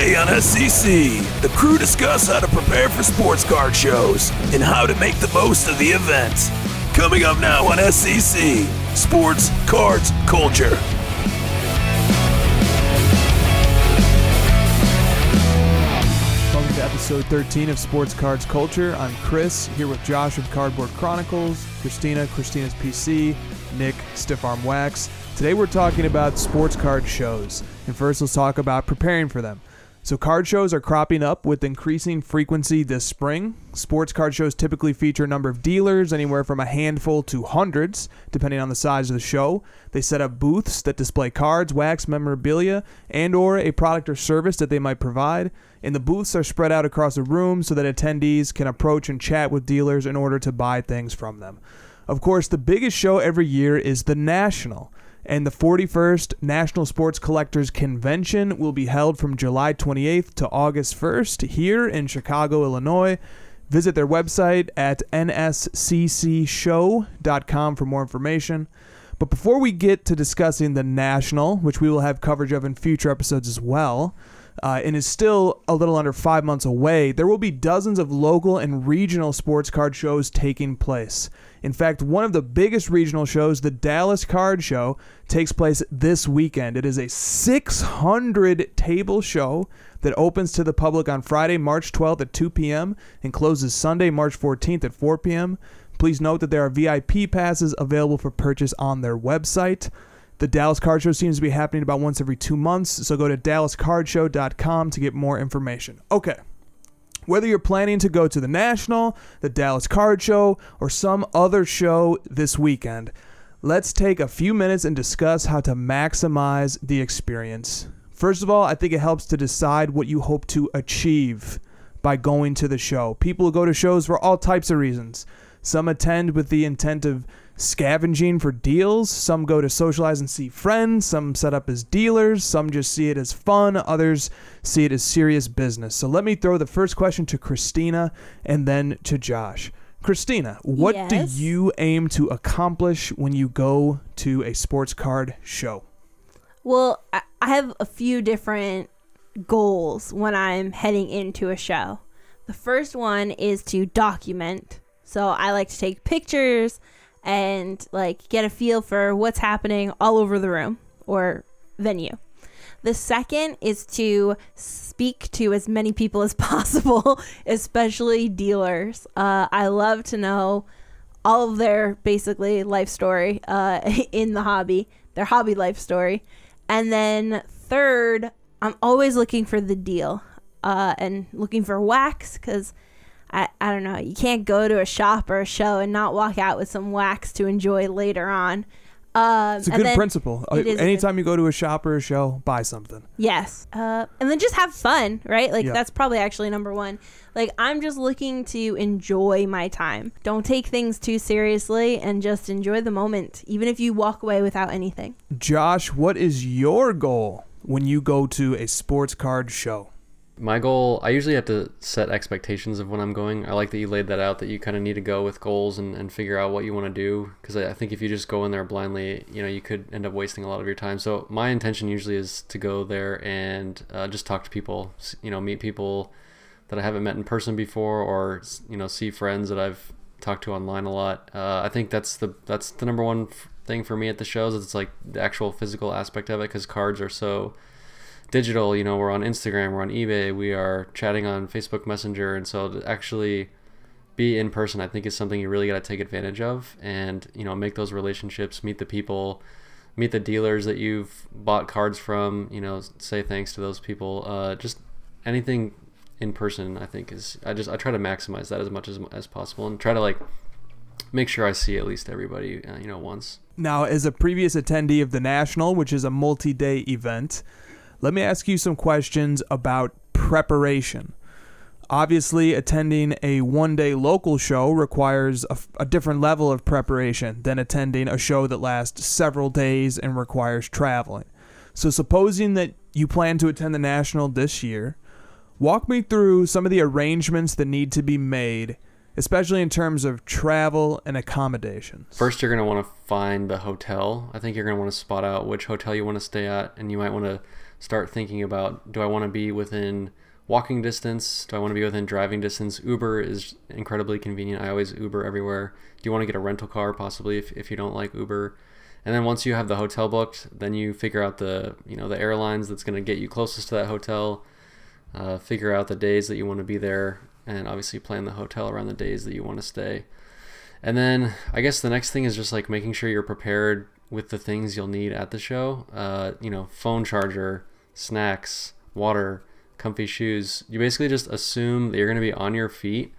Today on SCC, the crew discuss how to prepare for sports card shows and how to make the most of the event. Coming up now on SCC, Sports Cards Culture. Welcome to episode 13 of Sports Cards Culture. I'm Chris, here with Josh of Cardboard Chronicles, Kristina, Kristina's PC, Nick, Stiff Arm Wax. Today we're talking about sports card shows, and first let's talk about preparing for them. So card shows are cropping up with increasing frequency this spring. Sports card shows typically feature a number of dealers, anywhere from a handful to hundreds, depending on the size of the show. They set up booths that display cards, wax, memorabilia, and or a product or service that they might provide. And the booths are spread out across the room so that attendees can approach and chat with dealers in order to buy things from them. Of course, the biggest show every year is the National. And the 41st National Sports Collectors Convention will be held from July 28th to August 1st here in Chicago, Illinois. Visit their website at nsccshow.com for more information. But before we get to discussing the National, which we will have coverage of in future episodes as well, and is still a little under 5 months away, there will be dozens of local and regional sports card shows taking place. In fact, one of the biggest regional shows, the Dallas Card Show, takes place this weekend. It is a 600-table show that opens to the public on Friday, March 12th at 2 p.m. and closes Sunday, March 14th at 4 p.m. Please note that there are VIP passes available for purchase on their website. The Dallas Card Show seems to be happening about once every 2 months, so go to dallascardshow.com to get more information. Okay. Whether you're planning to go to the National, the Dallas Card Show, or some other show this weekend, let's take a few minutes and discuss how to maximize the experience. First of all, I think it helps to decide what you hope to achieve by going to the show. People go to shows for all types of reasons. Some attend with the intent of scavenging for deals. Some go to socialize and see friends. Some set up as dealers. Some just see it as fun. Others see it as serious business. So let me throw the first question to Kristina and then to Josh. Kristina, what do you aim to accomplish when you go to a sports card show? Well, I have a few different goals when I'm heading into a show. The first one is to document. So I like to take pictures and like get a feel for what's happening all over the room or venue. The second is to speak to as many people as possible, especially dealers. I love to know all of their basically life story in the hobby, their hobby life story. And then third, I'm always looking for the deal and looking for wax because I don't know. You can't go to a shop or a show and not walk out with some wax to enjoy later on. It's a good principle. Anytime you go to a shop or a show, buy something. Yes. And then just have fun, right? Like that's probably actually number one. Like I'm just looking to enjoy my time. Don't take things too seriously and just enjoy the moment, even if you walk away without anything. Josh, what is your goal when you go to a sports card show? My goal, I usually have to set expectations of when I'm going. I like that you laid that out, that you kind of need to go with goals and figure out what you want to do. Because I think if you just go in there blindly, you could end up wasting a lot of your time. So my intention usually is to go there and just talk to people, meet people that I haven't met in person before, or, see friends that I've talked to online a lot. I think that's the number one thing for me at the shows. It's like the actual physical aspect of it, because cards are so digital. We're on Instagram, we're on eBay, we are chatting on Facebook Messenger, and so to actually be in person, I think is something you really got to take advantage of, and make those relationships, meet the people, meet the dealers that you've bought cards from, say thanks to those people. Just anything in person, I think I try to maximize that as much as possible, and try to make sure I see at least everybody once. Now, as a previous attendee of the National, which is a multi-day event, let me ask you some questions about preparation. Obviously, attending a one-day local show requires a different level of preparation than attending a show that lasts several days and requires traveling. So supposing that you plan to attend the National this year, walk me through some of the arrangements that need to be made, especially in terms of travel and accommodations. First, you're going to want to find the hotel. I think you're going to want to spot out which hotel you want to stay at, and you might want to start thinking about, do I want to be within walking distance? Do I want to be within driving distance? Uber is incredibly convenient. I always Uber everywhere. Do you want to get a rental car possibly if you don't like Uber? And then once you have the hotel booked, then you figure out the airlines that's going to get you closest to that hotel, figure out the days that you want to be there, and obviously plan the hotel around the days that you want to stay. And then I guess the next thing is just like making sure you're prepared with the things you'll need at the show. Phone charger, snacks, water, comfy shoes. You basically just assume that you're going to be on your feet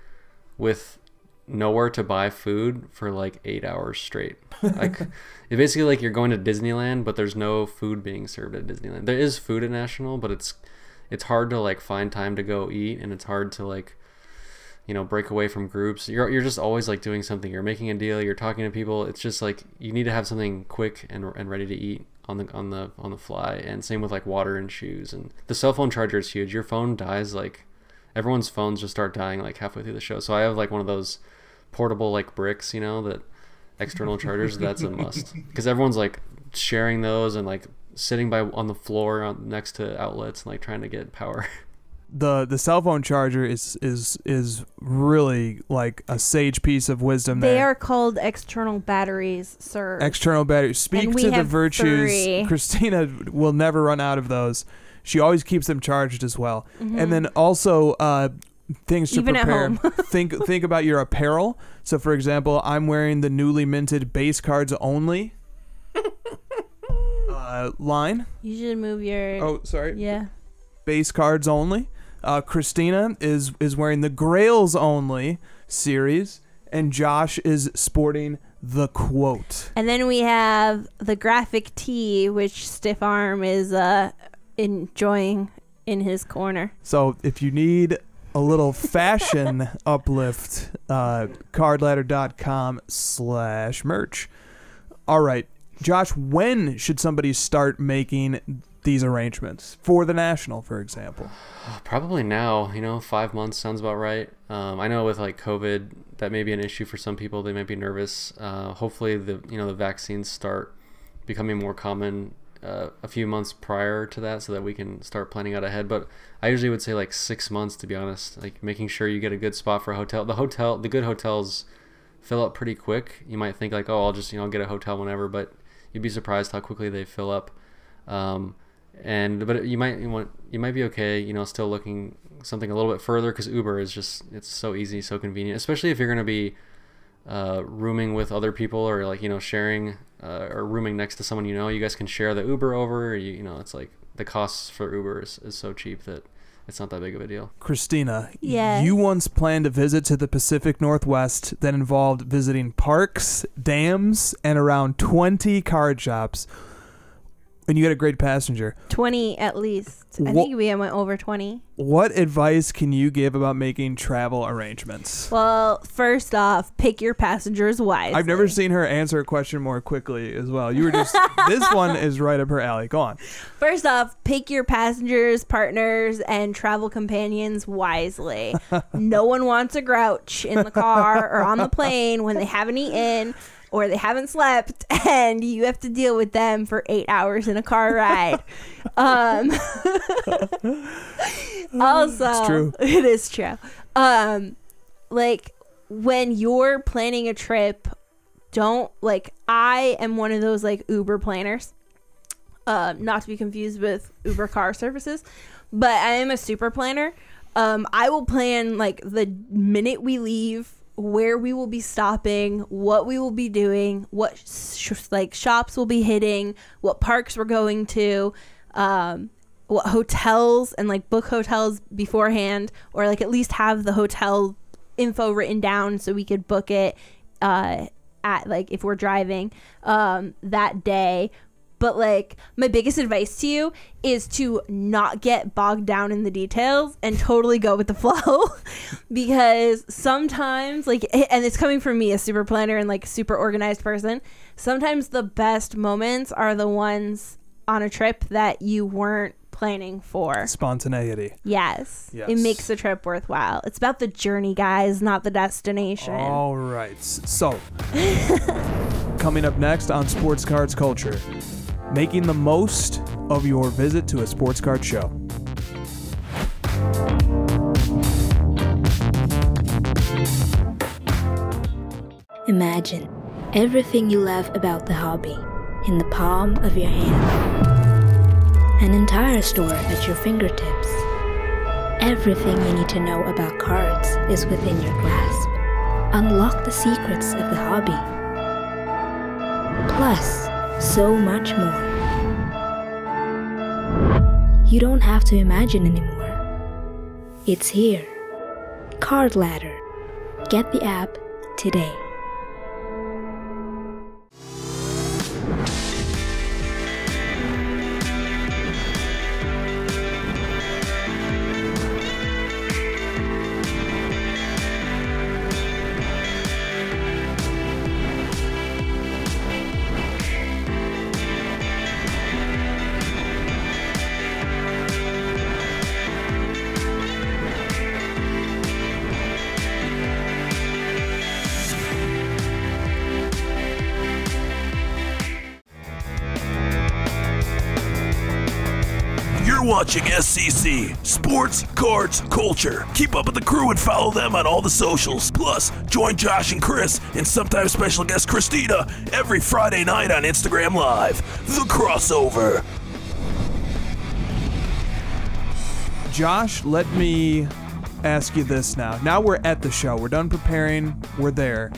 with nowhere to buy food for like 8 hours straight. Like it's basically like you're going to Disneyland, but there's no food being served at Disneyland. There is food at National, but it's hard to like find time to go eat, and it's hard to like break away from groups. You're just always like doing something. You're making a deal, you're talking to people. It's just like you need to have something quick and ready to eat on the fly. And same with like water and shoes. And the cell phone charger is huge. Your phone dies, like everyone's phones just start dying like halfway through the show. So I have like one of those portable like bricks, that external chargers. That's a must, because everyone's like sharing those and like sitting on the floor next to outlets and like trying to get power. The cell phone charger is really like a sage piece of wisdom. They there. are called external batteries, sir. External batteries. Speak to the virtues. 3. Kristina will never run out of those. She always keeps them charged as well. Mm-hmm. And then also things to even prepare. At home. think about your apparel. So for example, I'm wearing the newly minted base cards only line. You should move your. Oh, sorry. Yeah. Base cards only. Kristina is wearing the Grails only series, and Josh is sporting the quote. And then we have the graphic tee, which Stiff Arm is enjoying in his corner. So if you need a little fashion uplift, cardladder.com/merch. All right, Josh, when should somebody start making these arrangements for the National, for example? Probably now. 5 months sounds about right. I know with like COVID, that may be an issue for some people. They might be nervous. Hopefully the vaccines start becoming more common a few months prior to that, so that we can start planning out ahead. But I usually would say like 6 months, to be honest. Like making sure you get a good spot for a hotel. The good hotels fill up pretty quick. You might think like, oh, I'll just get a hotel whenever, but you'd be surprised how quickly they fill up. But you might be okay, still looking something a little bit further, because Uber is just, it's so easy, so convenient, especially if you're going to be rooming with other people, or like sharing or rooming next to someone. You guys can share the Uber over. It's like the costs for Uber is so cheap that it's not that big of a deal. Kristina, yes. You once planned a visit to the Pacific Northwest that involved visiting parks, dams, and around 20 card shops. And you had a great passenger. 20 at least. I think we went over 20. What advice can you give about making travel arrangements? Well, first off, pick your passengers wisely. I've never seen her answer a question more quickly as well. You were just, this one is right up her alley. Go on. First off, pick your passengers, partners, and travel companions wisely. No one wants a grouch in the car or on the plane when they haven't eaten or they haven't slept, and you have to deal with them for 8 hours in a car ride. Also, it's true. It is true. Like when you're planning a trip, I am one of those like Uber planners. Not to be confused with Uber car services, but I am a super planner. I will plan like the minute we leave, where we will be stopping, what we will be doing, what shops we'll be hitting, what parks we're going to, what hotels, and like book hotels beforehand, or like at least have the hotel info written down so we could book it at like if we're driving that day. But like my biggest advice to you is to not get bogged down in the details and totally go with the flow, because sometimes and it's coming from me, a super planner and like super organized person, sometimes the best moments are the ones on a trip that you weren't planning for. Spontaneity. Yes. It makes the trip worthwhile. It's about the journey, guys, not the destination. All right. So coming up next on Sports Cards Culture, making the most of your visit to a sports card show. Imagine everything you love about the hobby in the palm of your hand. An entire store at your fingertips. Everything you need to know about cards is within your grasp. Unlock the secrets of the hobby. Plus, so much more. You don't have to imagine anymore. It's here. Card Ladder. Get the app today. You're watching SCC, Sports, Cards, Culture. Keep up with the crew and follow them on all the socials. Plus, join Josh and Chris and sometimes special guest Kristina every Friday night on Instagram Live. The Crossover. Josh, let me ask you this now. Now we're at the show. We're done preparing. We're there.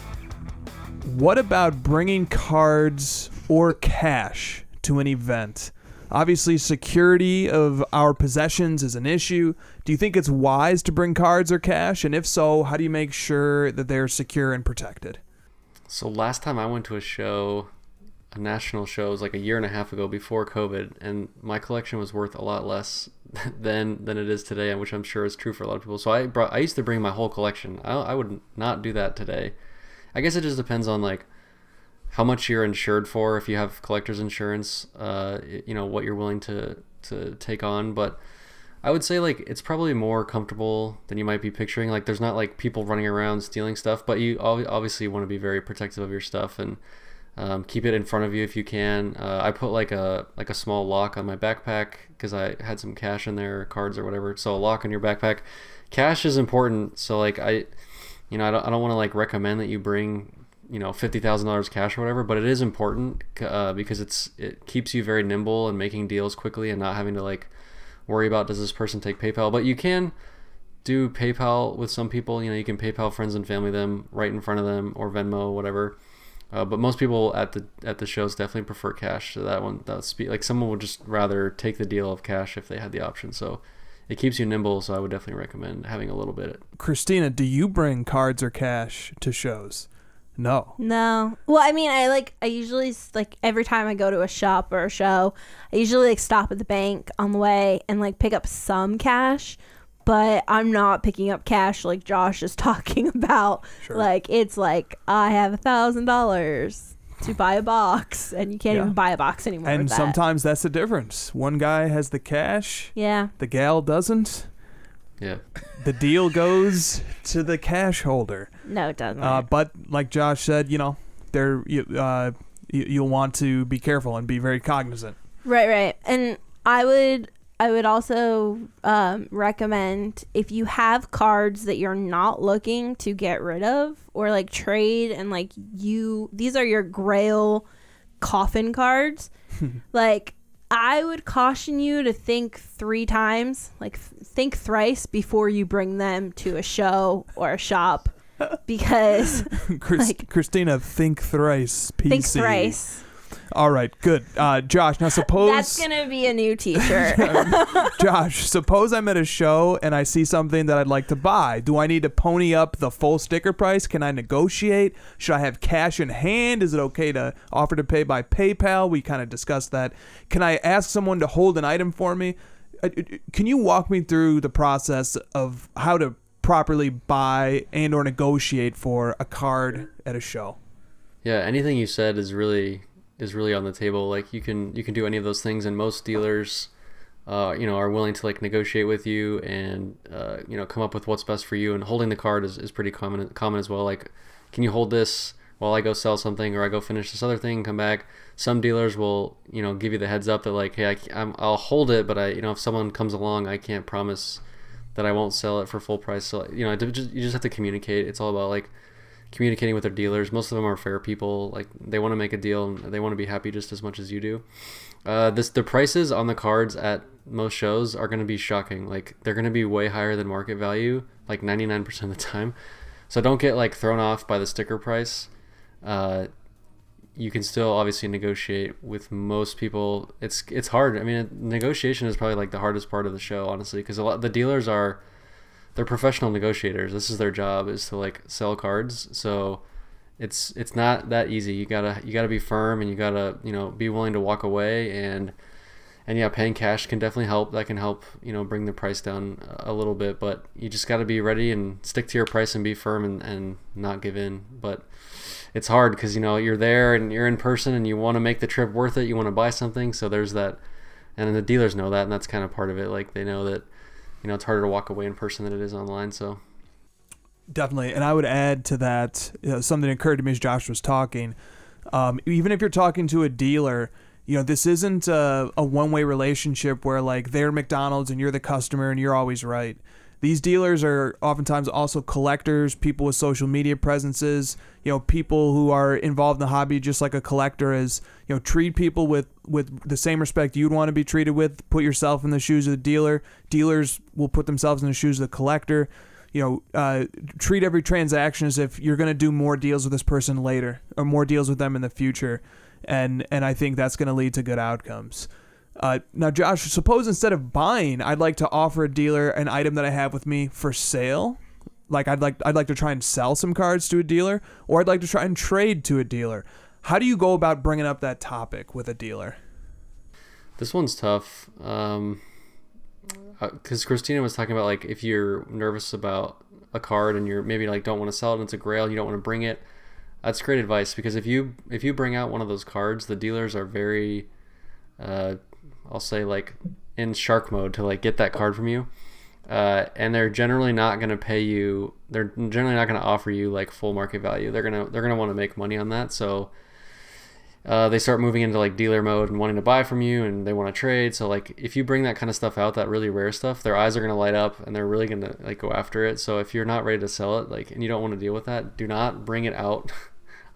What about bringing cards or cash to an event? Obviously, security of our possessions is an issue. Do you think it's wise to bring cards or cash? And if so, how do you make sure that they're secure and protected? So last time I went to a show, a national show, was like a year and a half ago before COVID, and my collection was worth a lot less than it is today, which I'm sure is true for a lot of people. So I used to bring my whole collection. I would not do that today. I guess it just depends on like how much you're insured for, if you have collector's insurance, what you're willing to take on. But I would say like it's probably more comfortable than you might be picturing. Like there's not like people running around stealing stuff, but you obviously want to be very protective of your stuff and keep it in front of you if you can. I put like a small lock on my backpack because I had some cash in there, cards or whatever. So a lock on your backpack. Cash is important. So like I don't want to like recommend that you bring $50,000 cash or whatever, but it is important because it keeps you very nimble and making deals quickly and not having to like worry about, does this person take PayPal? But you can do PayPal with some people. You can PayPal friends and family them right in front of them, or Venmo, whatever. But most people at the shows definitely prefer cash. So like someone would just rather take the deal of cash if they had the option. So it keeps you nimble. So I would definitely recommend having a little bit. Kristina, do you bring cards or cash to shows? No. Well, I mean, I usually like every time I go to a shop or a show, I usually like stop at the bank on the way and like pick up some cash, but I'm not picking up cash like Josh is talking about. Sure. Like it's like I have $1,000 to buy a box, and you can't even buy a box anymore. And with that. Sometimes that's the difference. One guy has the cash. Yeah. The gal doesn't. Yeah. The deal goes to the cash holder. No, it doesn't. But like Josh said, you'll want to be careful and be very cognizant. Right. And I would also recommend, if you have cards that you're not looking to get rid of or like trade, and like these are your grail coffin cards, like I would caution you to think 3 times, like think thrice before you bring them to a show or a shop, because Kristina, think thrice. PC. Think thrice. All right, good. Josh, now suppose... That's going to be a new t-shirt. Josh, suppose I'm at a show and I see something that I'd like to buy. Do I need to pony up the full sticker price? Can I negotiate? Should I have cash in hand? Is it okay to offer to pay by PayPal? We kind of discussed that. Can I ask someone to hold an item for me? Can you walk me through the process of how to properly buy and or negotiate for a card at a show? Yeah, anything you said is really on the table. Like you can do any of those things, and most dealers are willing to like negotiate with you and come up with what's best for you. And holding the card is pretty common as well. Like, can you hold this while I go sell something or I go finish this other thing and come back. Some dealers will, you know, give you the heads up that like, hey, I'll hold it, but you know, if someone comes along, I can't promise that I won't sell it for full price. So, you know, you just have to communicate. It's all about like communicating with their dealers. Most of them are fair people. Like, they want to make a deal and they want to be happy just as much as you do. The prices on the cards at most shows are going to be shocking. Like, they're going to be way higher than market value, like 99% of the time. So don't get like thrown off by the sticker price. You can still obviously negotiate with most people. It's hard. I mean, negotiation is probably like the hardest part of the show, honestly, because the dealers they're professional negotiators. This is their job, is to like sell cards. So it's not that easy. You gotta be firm, and you gotta, you know, be willing to walk away, and yeah, paying cash can definitely help. That can help, you know, bring the price down a little bit, but you just got to be ready and stick to your price and be firm and not give in. But it's hard because, you know, you're there and you're in person and you want to make the trip worth it. You want to buy something. So there's that. And the dealers know that, and that's kind of part of it. Like, they know that, you know, it's harder to walk away in person than it is online. So definitely. And I would add to that, something that occurred to me as Josh was talking. Even if you're talking to a dealer, you know, this isn't a one-way relationship where like they're McDonald's and you're the customer and you're always right. These dealers are oftentimes also collectors, people with social media presences, you know, people who are involved in the hobby just like a collector is. You know, treat people with the same respect you'd want to be treated with. Put yourself in the shoes of the dealer. Dealers will put themselves in the shoes of the collector. You know, treat every transaction as if you're going to do more deals with this person later or more deals with them in the future. And I think that's going to lead to good outcomes. Now, Josh, suppose instead of buying, I'd like to offer a dealer an item that I have with me for sale. Like, I'd like to try and sell some cards to a dealer, or I'd like to try and trade to a dealer. How do you go about bringing up that topic with a dealer? this one's tough. Because Kristina was talking about, like, if you're nervous about a card and you're maybe like don't want to sell it and it's a grail, you don't want to bring it. That's great advice, because if you bring out one of those cards, the dealers are very I'll say like in shark mode to like get that card from you, and they're generally not going to pay you. They're generally not going to offer you like full market value. They're gonna want to make money on that. So they start moving into like dealer mode and wanting to buy from you, and they want to trade. So like if you bring that kind of stuff out, that really rare stuff, their eyes are going to light up and they're really going to like go after it. So if you're not ready to sell it, like, and you don't want to deal with that, do not bring it out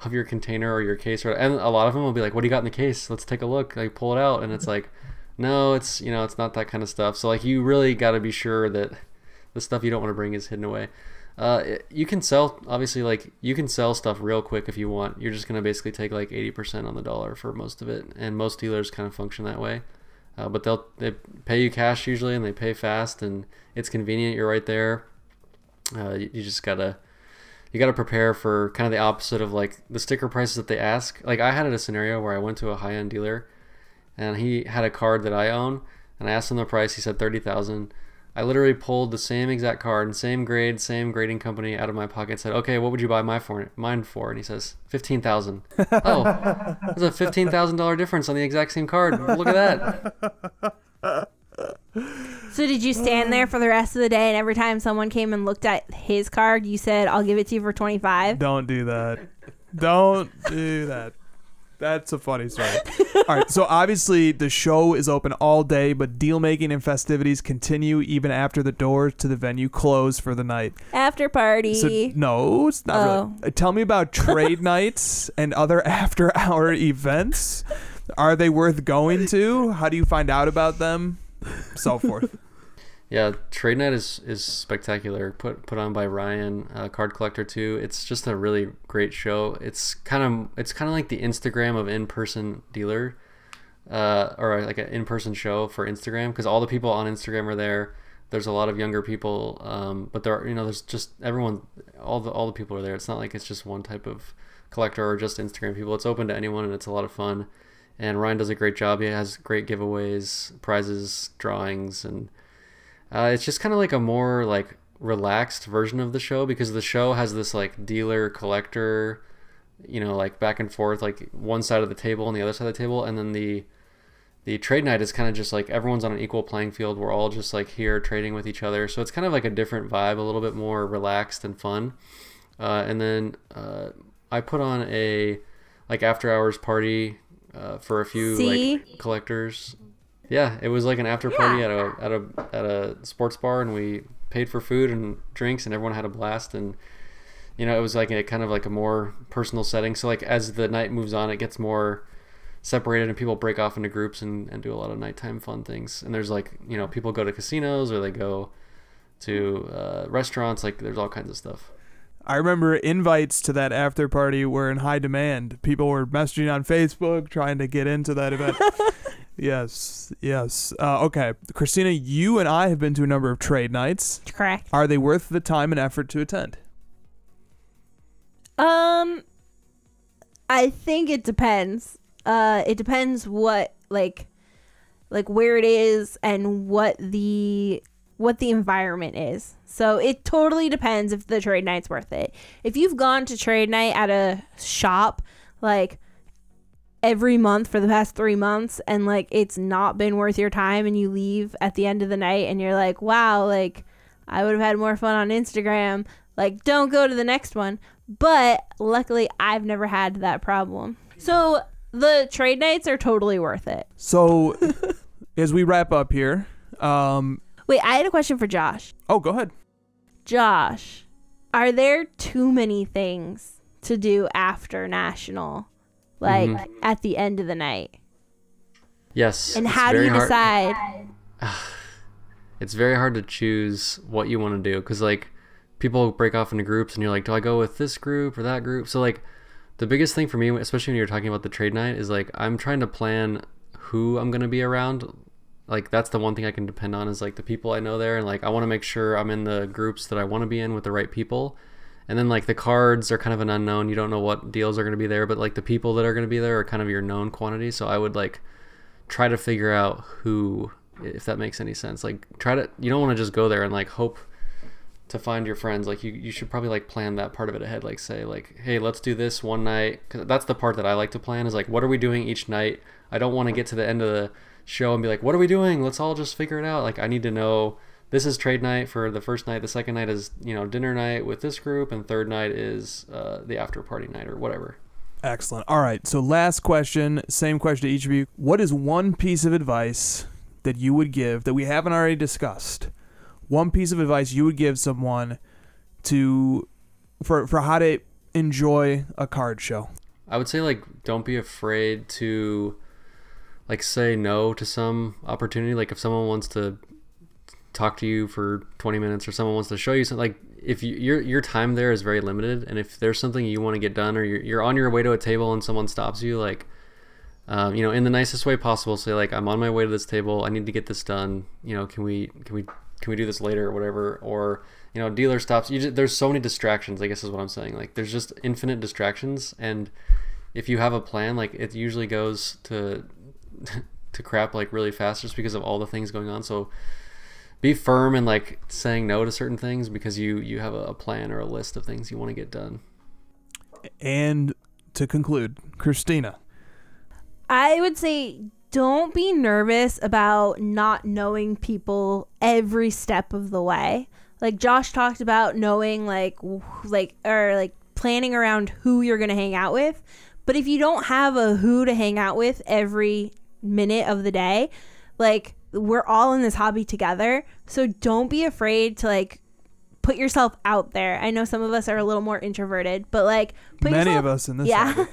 of your container or your case. And a lot of them will be like, what do you got in the case? Let's take a look. Like, pull it out. And it's like, no, it's, you know, it's not that kind of stuff. So like you really got to be sure that the stuff you don't want to bring is hidden away. You can sell, obviously, like you can sell stuff real quick if you want. You're just going to basically take like 80% on the dollar for most of it. And most dealers kind of function that way. But they pay you cash usually, and they pay fast, and it's convenient. You're right there. You just gotta prepare for kind of the opposite of like the sticker prices that they ask. Like I had a scenario where I went to a high-end dealer, and he had a card that I own, and I asked him the price. He said $30,000. I literally pulled the same exact card, same grade, same grading company out of my pocket and said, okay, what would you buy mine for? And he says, $15,000. Oh, there's a $15,000 difference on the exact same card. Look at that. So did you stand there for the rest of the day, and every time someone came and looked at his card, you said, I'll give it to you for $25? Don't do that. Don't do that. That's a funny story. All right, so obviously the show is open all day, but deal making and festivities continue even after the doors to the venue close for the night. After party. So, no, it's not really. Tell me about trade nights and other after-hour events. Are they worth going to? How do you find out about them? So forth. Yeah, trade night is spectacular. Put on by Ryan, Card Collector 2. It's just a really great show. It's kind of like the Instagram of in-person dealer, or like an in-person show for Instagram, because all the people on Instagram are there. There's a lot of younger people, but there are, there's just everyone. All the people are there. It's not like it's just one type of collector or just Instagram people. It's open to anyone, and it's a lot of fun. And Ryan does a great job. He has great giveaways, prizes, drawings, and it's just kind of like a more like relaxed version of the show, because the show has this like dealer collector, like back and forth, like one side of the table and the other side of the table, and then the trade night is kind of just like everyone's on an equal playing field. We're all just like here trading with each other, so it's kind of like a different vibe, a little bit more relaxed and fun. And then I put on a like after hours party for a few like collectors. Yeah, it was like an after party at a sports bar, and we paid for food and drinks, and everyone had a blast. And you know, it was like a kind of like a more personal setting. So like as the night moves on, it gets more separated, and people break off into groups and do a lot of nighttime fun things. And there's like, you know, people go to casinos or they go to restaurants. Like there's all kinds of stuff. I remember invites to that after party were in high demand. People were messaging on Facebook trying to get into that event. Yes. Okay. Kristina, you and I have been to a number of trade nights. Correct. Are they worth the time and effort to attend? I think it depends. It depends what like where it is and what the environment is. So it totally depends if the trade night's worth it. If you've gone to trade night at a shop like every month for the past 3 months and like it's not been worth your time, and you leave at the end of the night and you're like, wow, like I would have had more fun on Instagram, like don't go to the next one. But luckily I've never had that problem. So the trade nights are totally worth it. So as we wrap up here, wait, I had a question for Josh. Oh, go ahead. Josh, are there too many things to do after National, like at the end of the night? Yes. And how do you decide? It's very hard to choose what you want to do, because like people break off into groups and you're like, do I go with this group or that group? So like the biggest thing for me, especially when you're talking about the trade night, is like I'm trying to plan who I'm going to be around. Like that's the one thing I can depend on, is like the people I know there, and like I want to make sure I'm in the groups that I want to be in with the right people. And then like the cards are kind of an unknown. You don't know what deals are going to be there, but like the people that are going to be there are kind of your known quantity. So I would like try to figure out who, if that makes any sense. Like you don't want to just go there and like hope to find your friends. Like you should probably like plan that part of it ahead. Like say like, hey, let's do this one night. 'Cause that's the part that I like to plan, is like, what are we doing each night? I don't want to get to the end of the show and be like, what are we doing? Let's all just figure it out. Like I need to know this is trade night for the first night. The second night is, you know, dinner night with this group, and third night is the after party night or whatever. Excellent. All right. So last question, same question to each of you. What is one piece of advice that you would give that we haven't already discussed? One piece of advice you would give someone for how to enjoy a card show? I would say like don't be afraid to like say no to some opportunity. Like if someone wants to talk to you for 20 minutes or someone wants to show you something, like if your time there is very limited, and if there's something you want to get done, or you're on your way to a table and someone stops you, like you know, in the nicest way possible, say like, I'm on my way to this table, I need to get this done, you know, can we do this later or whatever. Or, you know, dealer stops you. There's so many distractions, I guess is what I'm saying. Like there's just infinite distractions, and if you have a plan, like it usually goes to crap like really fast just because of all the things going on. So be firm and like saying no to certain things because you have a plan or a list of things you want to get done. And to conclude, Kristina. I would say don't be nervous about not knowing people every step of the way. Like Josh talked about knowing like planning around who you're going to hang out with. But if you don't have a who to hang out with every minute of the day, like we're all in this hobby together. So don't be afraid to like put yourself out there. I know some of us are a little more introverted, but like many of us in this hobby.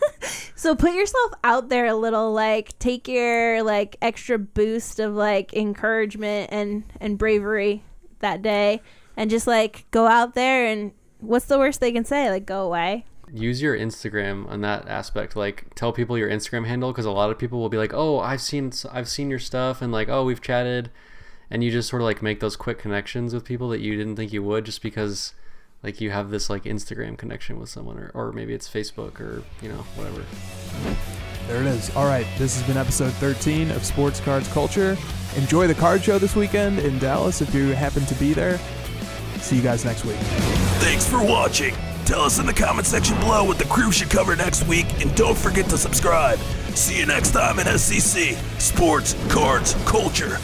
So put yourself out there a little, like take your like extra boost of like encouragement and bravery that day, and just like go out there, and what's the worst they can say? Like go away. Use your Instagram on that aspect. Like tell people your Instagram handle, because a lot of people will be like, oh, I've seen your stuff, and like, oh, we've chatted, and you just sort of like make those quick connections with people that you didn't think you would, just because like you have this like Instagram connection with someone, or maybe it's Facebook, or you know, whatever. There it is. All right, this has been episode 13 of Sports Cards Culture. Enjoy the card show this weekend in Dallas if you happen to be there. See you guys next week. Thanks for watching. Tell us in the comment section below what the crew should cover next week, and don't forget to subscribe. See you next time at SCC, Sports Cards Culture.